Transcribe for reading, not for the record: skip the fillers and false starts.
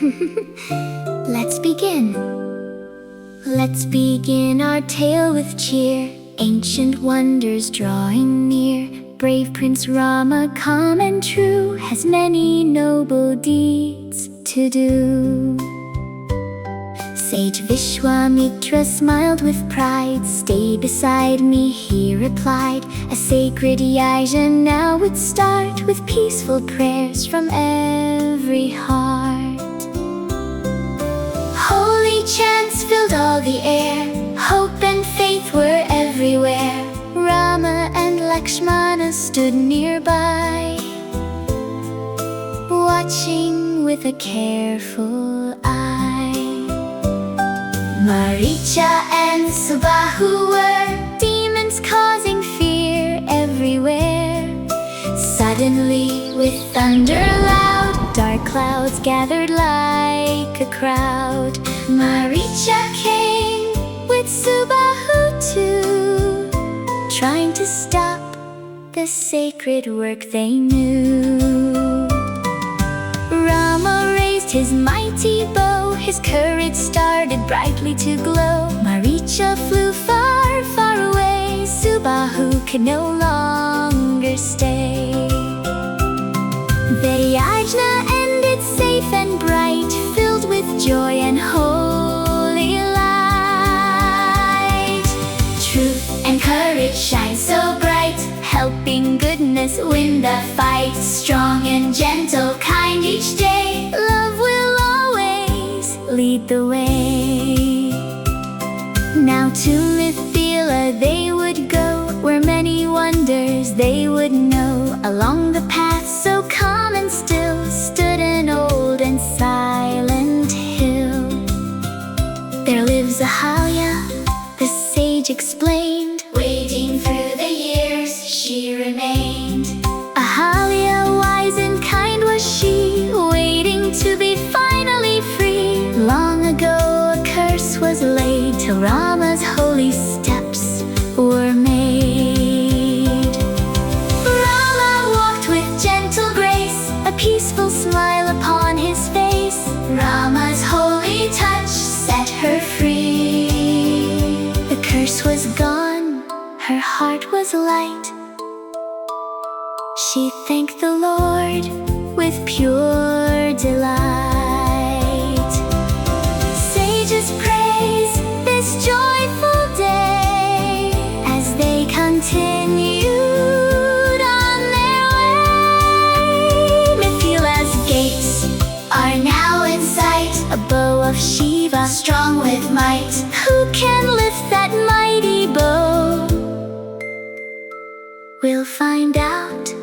Let's begin. Let's begin our tale with cheer. Ancient wonders drawing near. Brave Prince Rama, calm and true, has many noble deeds to do. Sage Vishwamitra smiled with pride. Stay beside me, he replied. A sacred Yajna now would start, with peaceful prayers from every heart. Holy chants filled all the air. Hope and faith were everywhere. Rama and Lakshmana stood nearby, watching with a careful eye. Maricha and Subahu were demons causing fear everywhere. Suddenly, with thunder loud, dark clouds gathered like a crowd. Maricha came with Subahu too, trying to stop the sacred work they knew. Rama raised his mighty bow, his courage started brightly to glow. Maricha flew far, far away. Subahu could no longer stay. The Yajna ended safe and bright, filled with joy and holy light. Truth and courage shine so bright, helping goodness win the fight. Strong and gentle, kind each day, love will always lead the way. Now to Mithila they would go, where many wonders they would know. Along the path so calm and still stood an old and silent hill. There lives Ahalya, the sage explained. Waiting through the years she remained. Ahalya, wise and kind was she, waiting to be finally free. Long ago a curse was laid, till Rama's holy steps were made. Rama walked with gentle grace, a peaceful smile upon his face. Rama's holy touch set her free. The curse was gone, her heart was light. She thanked the Lord with pure delight. Sages praise this joyful day as they continued on their way. Mithila's gates are now in sight, a bow of Shiva strong with might. Who can lift that mighty bow? We'll find out